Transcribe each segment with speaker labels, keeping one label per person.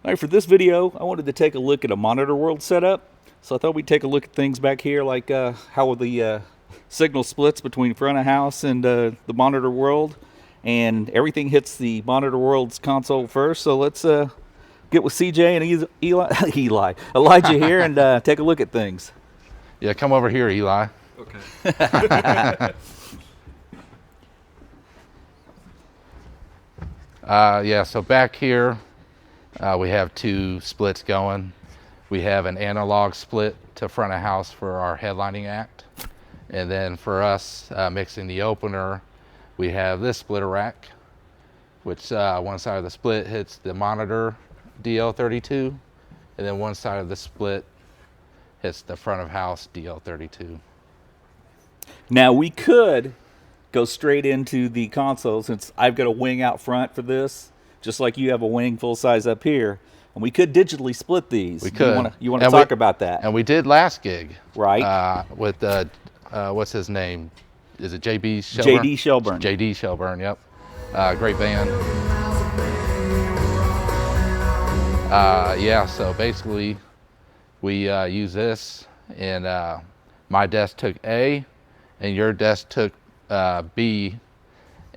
Speaker 1: All right, for this video, I wanted to take a look at a monitor world setup. So I thought we'd take a look at things back here, like how the signal splits between front of house and the monitor world. And everything hits the monitor world's console first. So let's get with CJ and Elijah here and take a look at things.
Speaker 2: Yeah, come over here, Eli.
Speaker 3: Okay.
Speaker 2: Yeah, so back here we have two splits going. We have an analog split to front of house for our headlining act. And then for us mixing the opener, we have this splitter rack, which one side of the split hits the monitor DL32, and then one side of the split hits the front of house DL32.
Speaker 1: Now we could go straight into the console since I've got a wing out front for this, just like you have a wing full size up here. And we could digitally split these.
Speaker 2: We could.
Speaker 1: You want to talk about that?
Speaker 2: And we did last gig.
Speaker 1: Right.
Speaker 2: With, what's his name? Is it JB Shelburne?
Speaker 1: JD Shelburne.
Speaker 2: JD Shelburne, yep. Great band. Yeah, so basically we use this, and my desk took A, and your desk took B,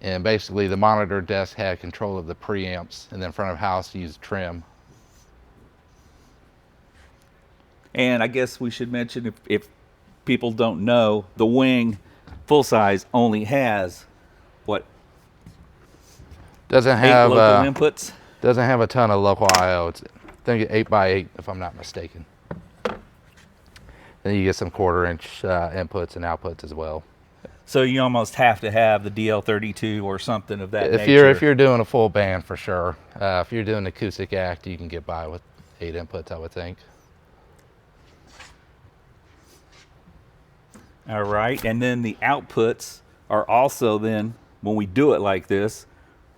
Speaker 2: and basically the monitor desk had control of the preamps, and then front of house used trim.
Speaker 1: And I guess we should mention, if people don't know, the wing full size only has what?
Speaker 2: Doesn't
Speaker 1: 8
Speaker 2: have
Speaker 1: local inputs.
Speaker 2: Doesn't have a ton of local I/O. It's, I think 8x8 if I'm not mistaken. Then you get some 1/4 inch inputs and outputs as well.
Speaker 1: So you almost have to have the DL32 or something of that nature.
Speaker 2: If you're doing a full band, for sure. If you're doing acoustic act, you can get by with 8 inputs, I would think.
Speaker 1: All right, and then the outputs are also then, when we do it like this,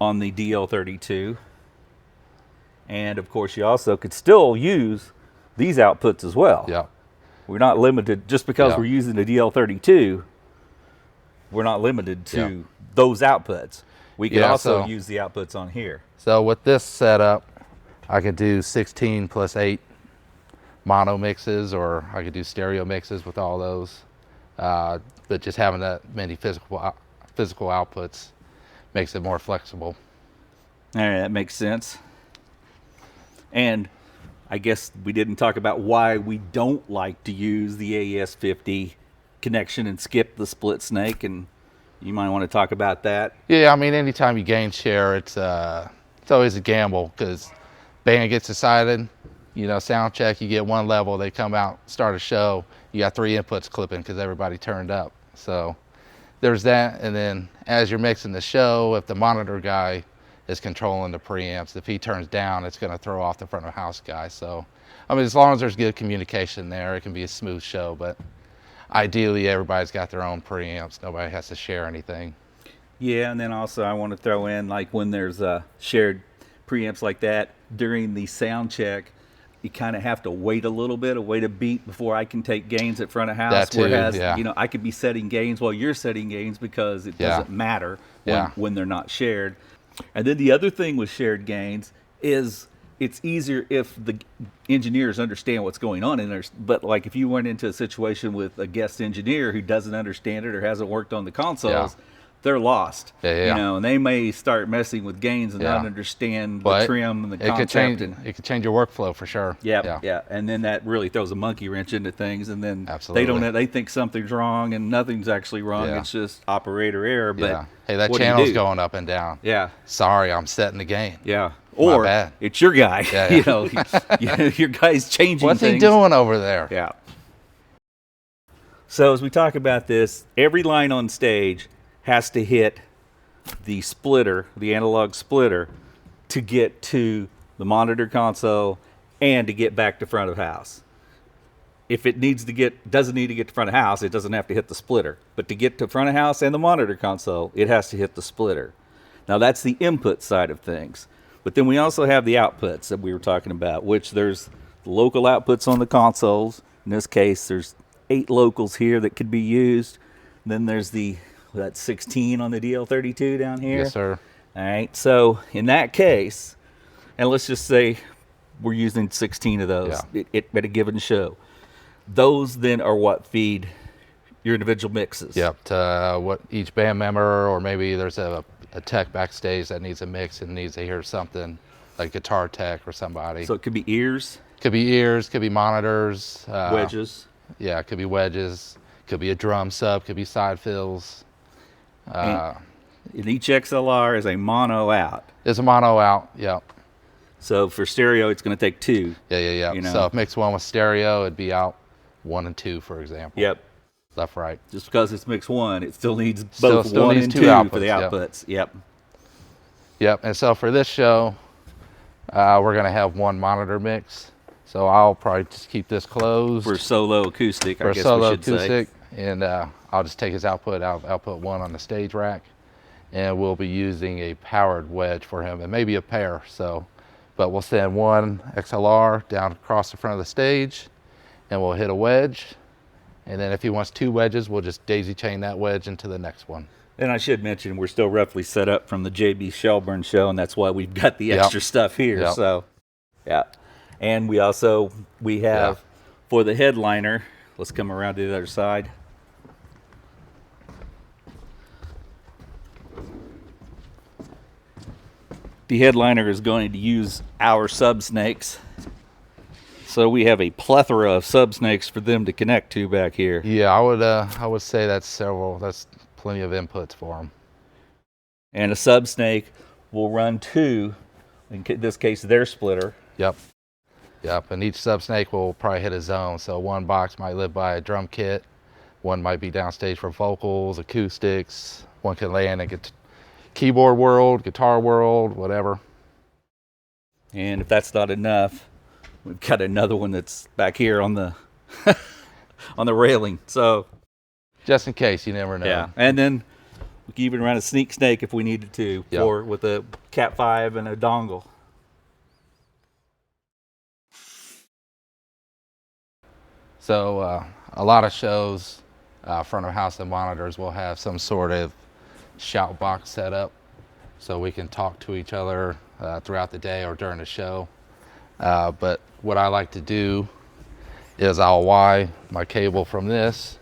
Speaker 1: on the DL32. And of course you also could still use these outputs as well.
Speaker 2: Yeah.
Speaker 1: We're not limited, just because
Speaker 2: Yeah.
Speaker 1: we're using the DL32, we're not limited to those outputs. We can also use the outputs on here.
Speaker 2: So with this setup, I could do 16 plus 8 mono mixes, or I could do stereo mixes with all those. But just having that many physical outputs makes it more flexible.
Speaker 1: All right, that makes sense. And I guess we didn't talk about why we don't like to use the AES-50 connection and skip the split snake, and you might want to talk about that.
Speaker 2: Yeah, I mean, anytime you gain share, it's always a gamble, because band gets decided, you know, sound check, you get one level, they come out, start a show, you got 3 inputs clipping because everybody turned up. So there's that, and then as you're mixing the show, if the monitor guy is controlling the preamps, if he turns down, it's going to throw off the front of house guy. So, I mean, as long as there's good communication there, it can be a smooth show, but ideally everybody's got their own preamps. Nobody has to share anything.
Speaker 1: Yeah, and then also I want to throw in, like, when there's shared preamps like that, during the sound check, you kind of have to wait a little bit, wait a beat before I can take gains at front of house.
Speaker 2: That too,
Speaker 1: whereas,
Speaker 2: yeah.
Speaker 1: you know, I could be setting gains while you're setting gains, because it doesn't matter when they're not shared. And then the other thing with shared gains is it's easier if the engineers understand what's going on in there. But like if you went into a situation with a guest engineer who doesn't understand it or hasn't worked on the consoles, they're lost. You know, and they may start messing with gains and not understand the trim and the concept.
Speaker 2: It could change your workflow for sure.
Speaker 1: Yeah. And then that really throws a monkey wrench into things, and then
Speaker 2: Absolutely.
Speaker 1: they think something's wrong, and nothing's actually wrong. It's just operator error. But
Speaker 2: hey, that
Speaker 1: what do you
Speaker 2: channel's
Speaker 1: do?
Speaker 2: going up and down.
Speaker 1: Yeah.
Speaker 2: Sorry, I'm setting the gain.
Speaker 1: Yeah.
Speaker 2: My
Speaker 1: Or
Speaker 2: bad.
Speaker 1: it's your guy.
Speaker 2: Yeah.
Speaker 1: You know, your guy's changing
Speaker 2: What's
Speaker 1: things.
Speaker 2: he doing over there?
Speaker 1: Yeah. So as we talk about this, every line on stage has to hit the splitter, the analog splitter, to get to the monitor console and to get back to front of house. If it doesn't need to get to front of house, it doesn't have to hit the splitter. But to get to front of house and the monitor console, it has to hit the splitter. Now that's the input side of things. But then we also have the outputs that we were talking about, which there's the local outputs on the consoles. In this case, there's 8 locals here that could be used. Then there's that 16 on the DL32 down here.
Speaker 2: Yes, sir.
Speaker 1: All right, so in that case, and let's just say we're using 16 of those
Speaker 2: Yeah.
Speaker 1: at a given show. Those then are what feed your individual mixes.
Speaker 2: Yep, to what each band member, or maybe there's a tech backstage that needs a mix and needs to hear something, like guitar tech or somebody.
Speaker 1: So it could be ears,
Speaker 2: Could be ears, could be monitors.
Speaker 1: wedges.
Speaker 2: Yeah, it could be wedges, could be a drum sub, could be side fills.
Speaker 1: And each XLR is a mono out.
Speaker 2: There's a mono out, yep.
Speaker 1: So for stereo, it's going to take 2.
Speaker 2: Yeah.
Speaker 1: You know?
Speaker 2: So if mix 1 with stereo, it'd be out 1 and 2, for example.
Speaker 1: Yep.
Speaker 2: Left, right.
Speaker 1: Just because it's mix 1, it still needs
Speaker 2: Still
Speaker 1: both 1
Speaker 2: needs
Speaker 1: and
Speaker 2: 2
Speaker 1: 2
Speaker 2: outputs,
Speaker 1: for the
Speaker 2: yep.
Speaker 1: outputs. Yep.
Speaker 2: Yep, and so for this show, we're gonna have 1 monitor mix. So I'll probably just keep this closed.
Speaker 1: For solo acoustic, I
Speaker 2: For
Speaker 1: guess
Speaker 2: solo
Speaker 1: we should
Speaker 2: acoustic,
Speaker 1: say.
Speaker 2: and I'll just take his output, output 1 on the stage rack, and we'll be using a powered wedge for him, and maybe a pair. So, but we'll send 1 XLR down across the front of the stage, and we'll hit a wedge, and then if he wants 2 wedges, we'll just daisy chain that wedge into the next one.
Speaker 1: And I should mention, we're still roughly set up from the JB Shelburne show, and that's why we've got the extra stuff here.
Speaker 2: Yep.
Speaker 1: So, yeah. And we have for the headliner, let's come around to the other side. The headliner is going to use our subsnakes. So we have a plethora of subsnakes for them to connect to back here.
Speaker 2: Yeah, I would say that's plenty of inputs for him.
Speaker 1: And a subsnake will run to, in this case, their splitter.
Speaker 2: Yep, and each subsnake will probably hit a zone. So 1 box might live by a drum kit, 1 might be downstage for vocals, acoustics, 1 can land in keyboard world, guitar world, whatever.
Speaker 1: And if that's not enough, we've got another one that's back here on the on the railing. So
Speaker 2: Just in case, you never know.
Speaker 1: yeah, and then we can even run a sneak snake if we needed to,
Speaker 2: Yep.
Speaker 1: or with a Cat 5 and a dongle.
Speaker 2: So a lot of shows, front of house and monitors will have some sort of shout box set up, so we can talk to each other throughout the day or during the show. But what I like to do is I'll wire my cable from this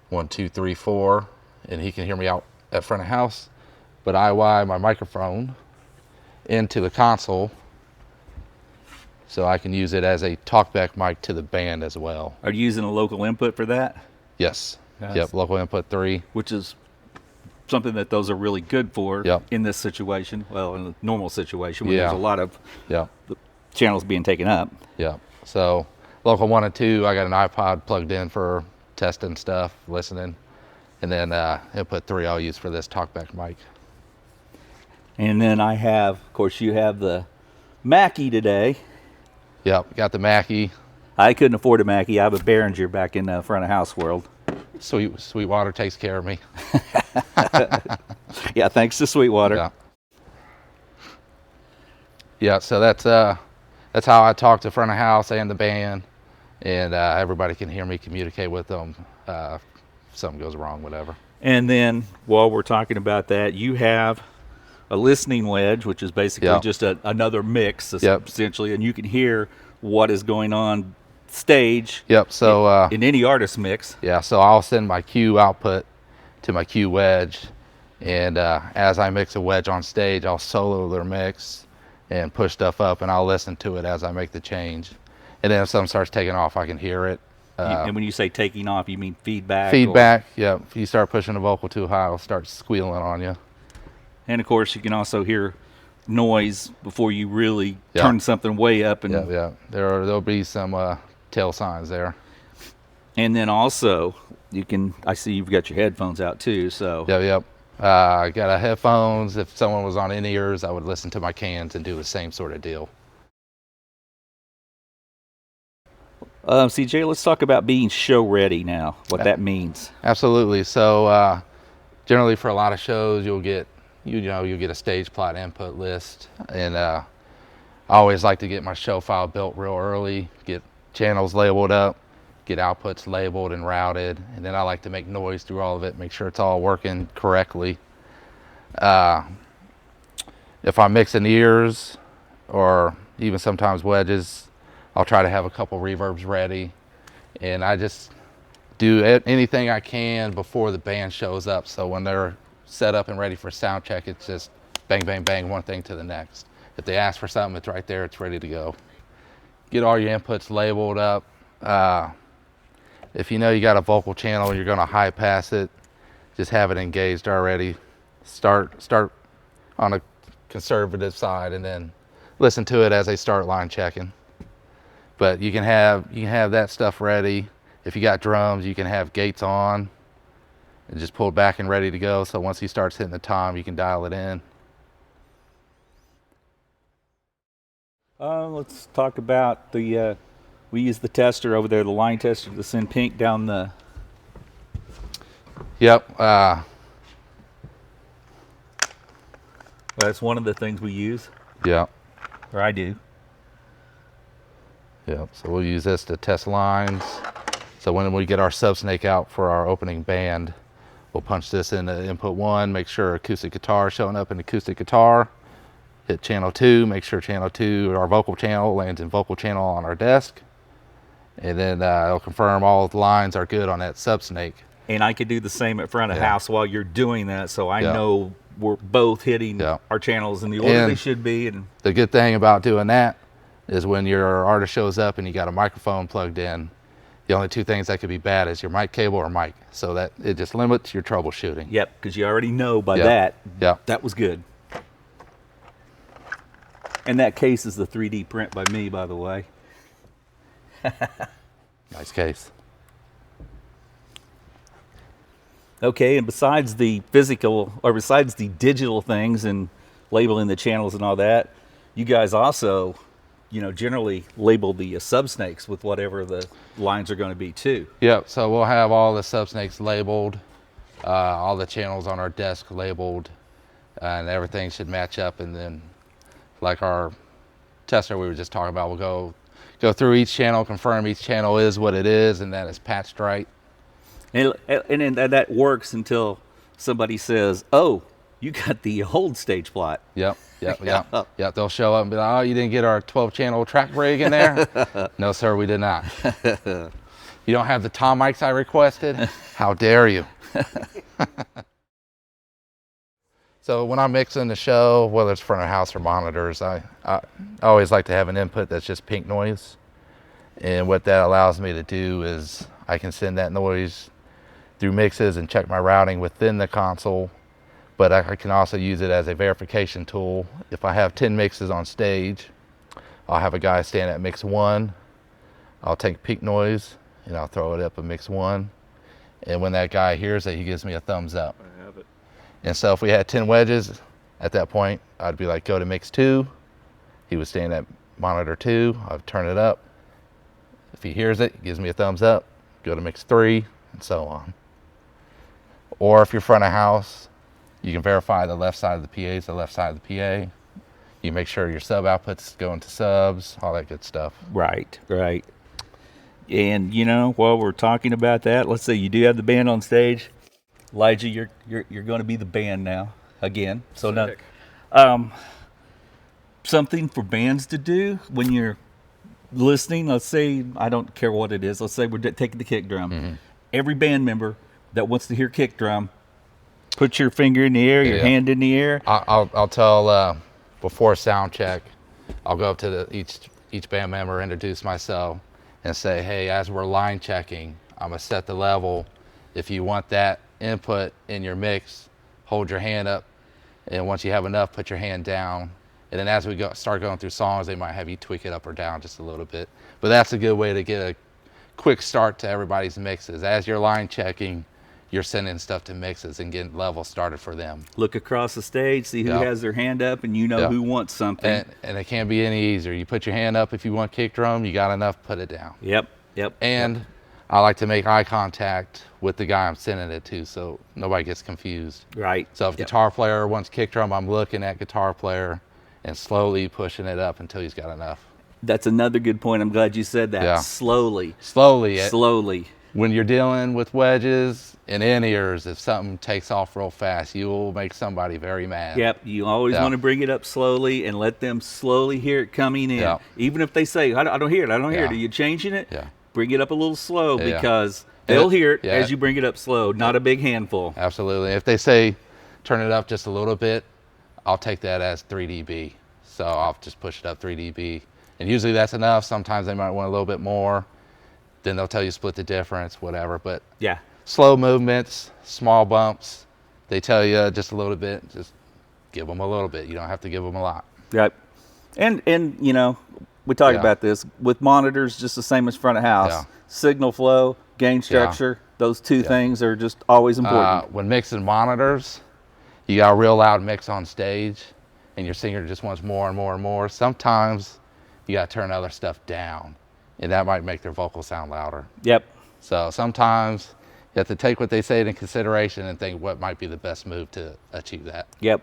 Speaker 2: 1, 2, 3, 4, and he can hear me out at front of house. But I wire my microphone into the console, so I can use it as a talkback mic to the band as well.
Speaker 1: Are you using a local input for that?
Speaker 2: Yes.
Speaker 1: Yes.
Speaker 2: Yep. Local input 3.
Speaker 1: Which is something that those are really good for
Speaker 2: Yep.
Speaker 1: in this situation. Well, in a normal situation where
Speaker 2: Yeah.
Speaker 1: there's a lot of
Speaker 2: Yep.
Speaker 1: channels being taken up.
Speaker 2: Yep. So local 1 and 2, I got an iPod plugged in for testing stuff, listening, and then input 3 I'll use for this talkback mic.
Speaker 1: And then I have, of course, you have the Mackie today.
Speaker 2: Yep. Got the Mackie.
Speaker 1: I couldn't afford a Mackie. I have a Behringer back in the front of house world.
Speaker 2: Sweetwater takes care of me.
Speaker 1: Yeah, thanks to Sweetwater.
Speaker 2: Yeah. Yeah. So that's how I talk to front of house and the band, and everybody can hear me communicate with them. If something goes wrong, whatever.
Speaker 1: And then while we're talking about that, you have a listening wedge, which is basically
Speaker 2: Yep.
Speaker 1: just another mix,
Speaker 2: Yep.
Speaker 1: essentially, and you can hear what is going on stage
Speaker 2: Yep. So
Speaker 1: in any artist mix.
Speaker 2: yeah, so I'll send my cue output to my cue wedge, and as I mix a wedge on stage, I'll solo their mix and push stuff up, and I'll listen to it as I make the change. And then if something starts taking off, I can hear it.
Speaker 1: And when you say taking off, you mean feedback?
Speaker 2: Feedback, yeah. If you start pushing the vocal too high, it'll start squealing on you.
Speaker 1: And of course, you can also hear noise before you really
Speaker 2: Yeah.
Speaker 1: turn something way up. And
Speaker 2: Yeah. There'll be some tail signs there.
Speaker 1: and then also, I see you've got your headphones out too. So
Speaker 2: Yep. I got a headphones. If someone was on in-ears, I would listen to my cans and do the same sort of deal.
Speaker 1: CJ, let's talk about being show ready now. What that means.
Speaker 2: Absolutely. So generally for a lot of shows, you'll get a stage plot input list, and I always like to get my show file built real early, get channels labeled up, get outputs labeled and routed, and then I like to make noise through all of it, make sure it's all working correctly. If I'm mixing ears or even sometimes wedges. I'll try to have a couple reverbs ready, and I just do anything I can before the band shows up. So when they're set up and ready for sound check, it's just bang, bang, bang, one thing to the next. If they ask for something, it's right there, it's ready to go. Get all your inputs labeled up. If you know you got a vocal channel and you're gonna high pass it, just have it engaged already. Start on a conservative side and then listen to it as they start line checking. But you can have that stuff ready. If you got drums, you can have gates on and just pulled back and ready to go. So once he starts hitting the tom, you can dial it in.
Speaker 1: Let's talk about the, we use the tester over there, the line tester, to send pink down the...
Speaker 2: Yep.
Speaker 1: That's one of the things we use,
Speaker 2: Yep.
Speaker 1: or I do.
Speaker 2: Yep. So we'll use this to test lines. So when we get our subsnake out for our opening band, we'll punch this into input 1, make sure acoustic guitar is showing up in acoustic guitar. Hit channel 2, make sure channel 2, our vocal channel, lands in vocal channel on our desk. And then it'll confirm all the lines are good on that subsnake.
Speaker 1: And I could do the same at front of house while you're doing that, so I
Speaker 2: Yeah.
Speaker 1: know we're both hitting
Speaker 2: Yeah.
Speaker 1: our channels in the order
Speaker 2: And
Speaker 1: they should be. And
Speaker 2: the good thing about doing that is when your artist shows up and you got a microphone plugged in, the only two things that could be bad is your mic cable or mic. So that it just limits your troubleshooting.
Speaker 1: yep, because you already know by
Speaker 2: Yep.
Speaker 1: that,
Speaker 2: Yep.
Speaker 1: that was good. And that case is the 3D print by me, by the way.
Speaker 2: Nice case.
Speaker 1: Okay, and besides the physical, or besides the digital things and labeling the channels and all that, you guys also, you know, generally label the subsnakes with whatever the lines are going to be too.
Speaker 2: Yep, so we'll have all the subsnakes labeled, all the channels on our desk labeled, and everything should match up. And then, like our tester we were just talking about, we'll go through each channel, confirm each channel is what it is, and that it's patched right.
Speaker 1: And then that works until somebody says, "Oh, you got the old stage plot."
Speaker 2: Yep. They'll show up and be like, "Oh, you didn't get our 12-channel track rig in there?" No, sir, we did not. You don't have the tom mics I requested? How dare you? So when I'm mixing the show, whether it's front of house or monitors, I always like to have an input that's just pink noise. And what that allows me to do is I can send that noise through mixes and check my routing within the console, but I can also use it as a verification tool. If I have 10 mixes on stage, I'll have a guy stand at mix 1. I'll take pink noise and I'll throw it up at mix 1. And when that guy hears it, he gives me a thumbs up.
Speaker 3: I have it.
Speaker 2: And so if we had 10 wedges, at that point, I'd be like, go to mix 2. He would stand at monitor 2. I'd turn it up. If he hears it, he gives me a thumbs up. Go to mix 3, and so on. Or if you're front of house, you can verify the left side of the PA is the left side of the PA. You make sure your sub outputs go into subs, all that good stuff.
Speaker 1: Right. And you know, while we're talking about that, let's say you do have the band on stage. Elijah, you're going to be the band now again. So
Speaker 3: Sick.
Speaker 1: now, something for bands to do when you're listening. Let's say, I don't care what it is. Let's say we're taking the kick drum.
Speaker 2: Mm-hmm.
Speaker 1: Every band member that wants to hear kick drum, put your finger in the air, your hand in the air.
Speaker 2: I'll tell before sound check, I'll go up to each band member, introduce myself, and say, hey, as we're line checking, I'm gonna set the level. If you want that input in your mix, hold your hand up, and once you have enough, put your hand down. And then as we start going through songs, they might have you tweak it up or down just a little bit. But that's a good way to get a quick start to everybody's mixes. As you're line checking, you're sending stuff to mixes and getting levels started for them.
Speaker 1: Look across the stage, see who
Speaker 2: Yep.
Speaker 1: has their hand up, and you know
Speaker 2: Yep.
Speaker 1: who wants something.
Speaker 2: And it can't be any easier. You put your hand up if you want kick drum, you got enough, put it down.
Speaker 1: Yep.
Speaker 2: And I like to make eye contact with the guy I'm sending it to so nobody gets confused.
Speaker 1: Right.
Speaker 2: So if
Speaker 1: Yep.
Speaker 2: guitar player wants kick drum, I'm looking at guitar player and slowly pushing it up until he's got enough.
Speaker 1: That's another good point. I'm glad you said that.
Speaker 2: Yeah.
Speaker 1: Slowly.
Speaker 2: Slowly.
Speaker 1: Slowly.
Speaker 2: when you're dealing with wedges and in-ears, if something takes off real fast, you will make somebody very mad.
Speaker 1: Yep, you always
Speaker 2: Yeah.
Speaker 1: want to bring it up slowly and let them slowly hear it coming in.
Speaker 2: Yeah.
Speaker 1: Even if they say, I don't hear it, I don't hear it.
Speaker 2: Yeah.
Speaker 1: Are you changing it?
Speaker 2: Yeah.
Speaker 1: Bring it up a little slow
Speaker 2: Yeah.
Speaker 1: because
Speaker 2: And
Speaker 1: they'll hear it
Speaker 2: yeah.
Speaker 1: as you bring it up slow, not a big handful.
Speaker 2: Absolutely. If they say turn it up just a little bit, I'll take that as 3 dB. So I'll just push it up 3 dB. And usually that's enough. Sometimes they might want a little bit more. Then they'll tell you split the difference, whatever. But
Speaker 1: Yeah.
Speaker 2: slow movements, small bumps, they tell you just a little bit, just give them a little bit. You don't have to give them a lot.
Speaker 1: Right. And you know, we talked
Speaker 2: Yeah.
Speaker 1: about this with monitors, just the same as front of house.
Speaker 2: Yeah.
Speaker 1: Signal flow, gain structure, those two things are just always important.
Speaker 2: When mixing monitors, you got a real loud mix on stage and your singer just wants more and more and more. Sometimes you got to turn other stuff down, and that might make their vocals sound louder.
Speaker 1: Yep.
Speaker 2: So sometimes you have to take what they say into consideration and think what might be the best move to achieve that.
Speaker 1: Yep.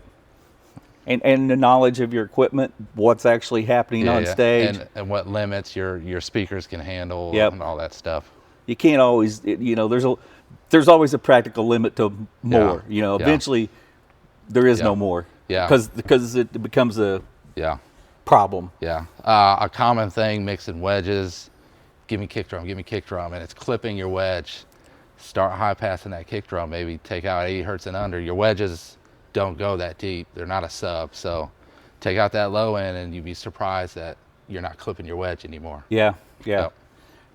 Speaker 1: And the knowledge of your equipment, what's actually happening on stage.
Speaker 2: And what limits your speakers can handle.
Speaker 1: Yep.
Speaker 2: And all that stuff.
Speaker 1: You can't always, you know, there's always a practical limit to more.
Speaker 2: Yeah.
Speaker 1: You know,
Speaker 2: Yeah.
Speaker 1: eventually there is
Speaker 2: Yeah.
Speaker 1: no more.
Speaker 2: Yeah.
Speaker 1: Because it becomes a
Speaker 2: Yeah.
Speaker 1: problem.
Speaker 2: Yeah. A common thing mixing wedges, give me kick drum, and it's clipping your wedge. Start high passing that kick drum, maybe take out 80 hertz and under. Your wedges don't go that deep. They're not a sub. So take out that low end and you'd be surprised that you're not clipping your wedge anymore.
Speaker 1: Yeah. Yeah.
Speaker 2: Yep.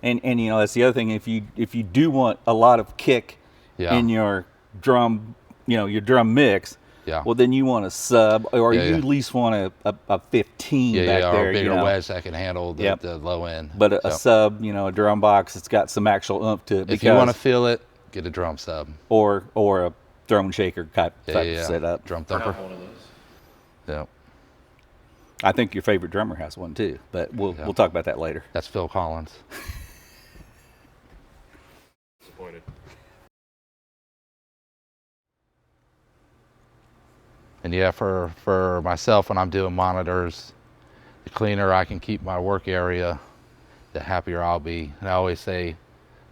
Speaker 1: And you know, that's the other thing. If you do want a lot of kick
Speaker 2: Yeah.
Speaker 1: in your drum, you know, your drum mix,
Speaker 2: Yeah.
Speaker 1: well, then you want a sub, or
Speaker 2: Yeah,
Speaker 1: you
Speaker 2: yeah.
Speaker 1: at least want a 15 back
Speaker 2: or
Speaker 1: there.
Speaker 2: a bigger
Speaker 1: you know.
Speaker 2: wedge that can handle the,
Speaker 1: Yep.
Speaker 2: the low end.
Speaker 1: But a
Speaker 2: So,
Speaker 1: sub, you know, a drum box, it's got some actual oomph to it.
Speaker 2: if you want to feel it, get a drum sub.
Speaker 1: or a throne shaker type
Speaker 2: Yeah.
Speaker 1: setup.
Speaker 2: Drum
Speaker 3: I
Speaker 2: thumper.
Speaker 3: have one of those.
Speaker 2: Yeah.
Speaker 1: I think your favorite drummer has one too, but we'll talk about that later.
Speaker 2: That's Phil Collins.
Speaker 3: Disappointed.
Speaker 2: And yeah, for myself, when I'm doing monitors, the cleaner I can keep my work area, the happier I'll be. And I always say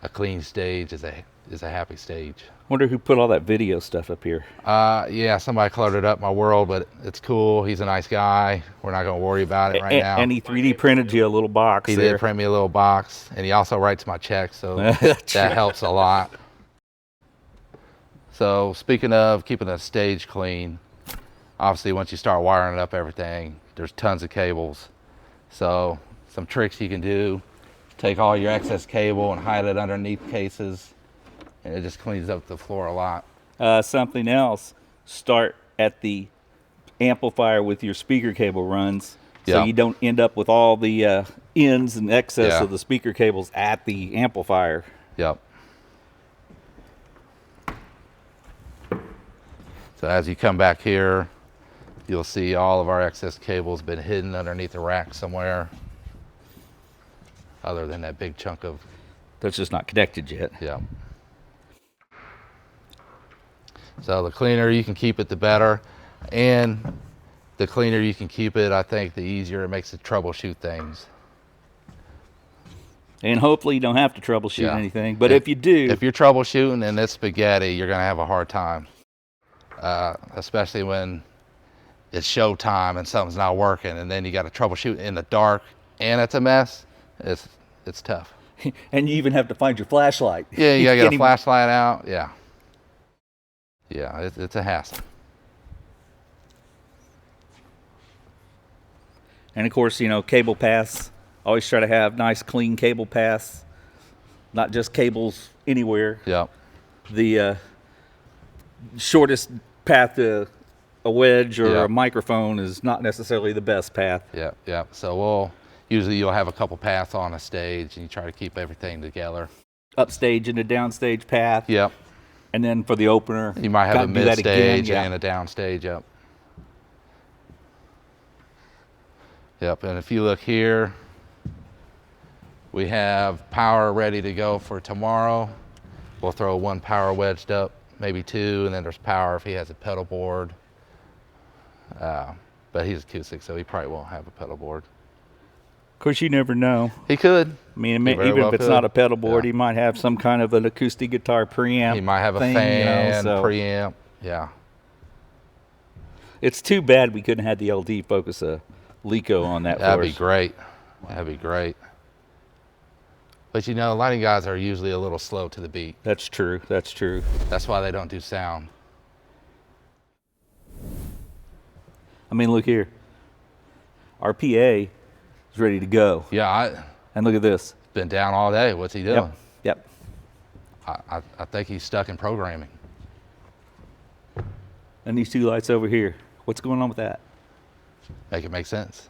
Speaker 2: a clean stage is a happy stage.
Speaker 1: Wonder who put all that video stuff up here.
Speaker 2: Yeah, somebody cluttered up my world, but it's cool. He's a nice guy. We're not going to worry about it right now.
Speaker 1: And he 3D printed you a little box
Speaker 2: He
Speaker 1: there.
Speaker 2: did print me a little box, and he also writes my checks, so that helps a lot. So speaking of keeping a stage clean, obviously once you start wiring up everything, there's tons of cables. So some tricks you can do, take all your excess cable and hide it underneath cases, and it just cleans up the floor a lot.
Speaker 1: Something else, start at the amplifier with your speaker cable runs, so
Speaker 2: Yeah.
Speaker 1: you don't end up with all the ends and excess
Speaker 2: Yeah.
Speaker 1: of the speaker cables at the amplifier.
Speaker 2: Yep. So as you come back here, you'll see all of our excess cables been hidden underneath the rack somewhere, other than that big chunk of,
Speaker 1: That's just not connected yet.
Speaker 2: yeah. So the cleaner you can keep it, the better. And the cleaner you can keep it, I think the easier it makes it troubleshoot things.
Speaker 1: And hopefully you don't have to troubleshoot
Speaker 2: Yeah.
Speaker 1: anything. But if you do,
Speaker 2: If you're troubleshooting and it's spaghetti, you're going to have a hard time. Especially when it's showtime and something's not working, and then you got to troubleshoot in the dark and it's a mess. It's tough.
Speaker 1: and you even have to find your flashlight.
Speaker 2: Yeah, you got to get
Speaker 1: can't
Speaker 2: a
Speaker 1: even-
Speaker 2: flashlight out. Yeah. Yeah, it's a hassle.
Speaker 1: And of course, you know, cable paths. Always try to have nice, clean cable paths, not just cables anywhere.
Speaker 2: Yep.
Speaker 1: The shortest path to a wedge or
Speaker 2: Yeah.
Speaker 1: a microphone is not necessarily the best path.
Speaker 2: Yep. So usually you'll have a couple paths on a stage and you try to keep everything together.
Speaker 1: Upstage and a downstage path.
Speaker 2: Yep.
Speaker 1: And then for the opener,
Speaker 2: You might have
Speaker 1: gotta
Speaker 2: a
Speaker 1: do that
Speaker 2: mid
Speaker 1: again,
Speaker 2: stage
Speaker 1: yeah.
Speaker 2: and a down stage. Yep. Yep. And if you look here, we have power ready to go for tomorrow. We'll throw one power wedged up, maybe two, and then there's power if he has a pedal board. But he's acoustic, so he probably won't have a pedal board.
Speaker 1: Of course, you never know.
Speaker 2: He could.
Speaker 1: I mean,
Speaker 2: He very
Speaker 1: even
Speaker 2: well
Speaker 1: if it's
Speaker 2: could.
Speaker 1: not a pedal board,
Speaker 2: Yeah.
Speaker 1: he might have some kind of an acoustic guitar preamp.
Speaker 2: He might have a
Speaker 1: thing,
Speaker 2: fan,
Speaker 1: so
Speaker 2: preamp. Yeah.
Speaker 1: it's too bad we couldn't have the LD focus a Leco on that.
Speaker 2: That'd
Speaker 1: for
Speaker 2: be
Speaker 1: us.
Speaker 2: great. That'd be great. But you know, lighting guys are usually a little slow to the beat.
Speaker 1: That's true. That's true.
Speaker 2: That's why they don't do sound.
Speaker 1: I mean, look here. Our PA is ready to go.
Speaker 2: Yeah,
Speaker 1: And look at this.
Speaker 2: been down all day. What's he doing?
Speaker 1: Yep.
Speaker 2: I think he's stuck in programming.
Speaker 1: And these two lights over here. What's going on with that?
Speaker 2: Make it make sense.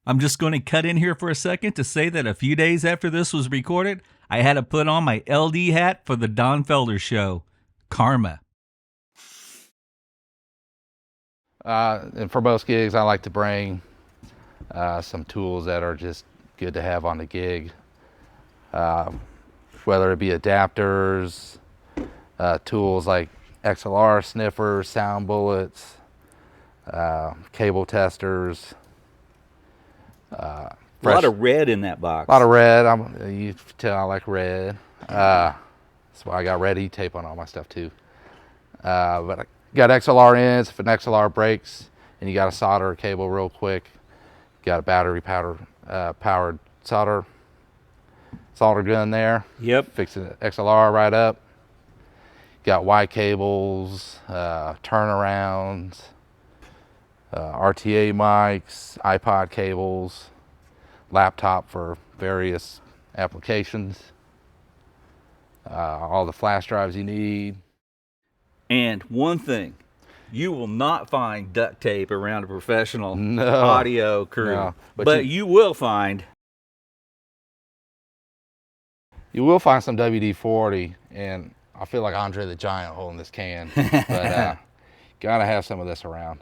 Speaker 4: I'm just going to cut in here for a second to say that a few days after this was recorded, I had to put on my LD hat for the Don Felder show. Karma.
Speaker 2: And for most gigs, I like to bring some tools that are just good to have on the gig. Whether it be adapters, tools like XLR sniffers, sound bullets, cable testers.
Speaker 1: A lot of red in that box.
Speaker 2: A lot of red. You can tell I like red. That's why I got red E-tape on all my stuff too. But I got XLR ends. If an XLR breaks and you got to solder a cable real quick, got a battery powered solder gun there.
Speaker 1: Yep.
Speaker 2: Fix the XLR right up. Got Y cables, turnarounds, RTA mics, iPod cables, laptop for various applications, all the flash drives you need.
Speaker 1: And one thing, you will not find duct tape around a professional
Speaker 2: No.
Speaker 1: audio crew.
Speaker 2: No,
Speaker 1: But,
Speaker 2: but
Speaker 1: you will find.
Speaker 2: You will find some WD-40, and I feel like Andre the Giant holding this can, but gotta have some of this around.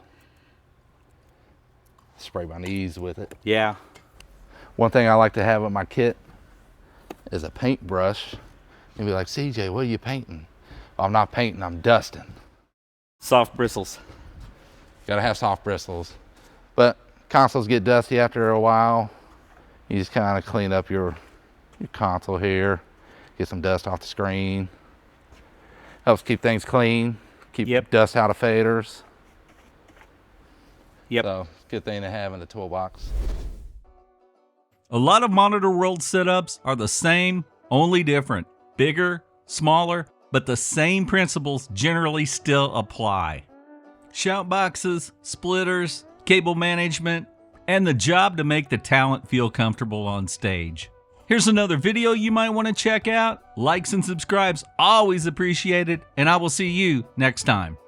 Speaker 2: Spray my knees with it.
Speaker 1: Yeah.
Speaker 2: One thing I like to have in my kit is a paintbrush. And be like, CJ, what are you painting? Oh, I'm not painting, I'm dusting.
Speaker 1: Soft bristles.
Speaker 2: Gotta have soft bristles. But consoles get dusty after a while. You just kind of clean up your console here, get some dust off the screen. Helps keep things clean, keep dust out of faders.
Speaker 1: Yep.
Speaker 2: So, good thing to have in the toolbox.
Speaker 4: A lot of Monitor World setups are the same, only different. Bigger, smaller, but the same principles generally still apply. Shout boxes, splitters, cable management, and the job to make the talent feel comfortable on stage. Here's another video you might want to check out. Likes and subscribes always appreciated, and I will see you next time.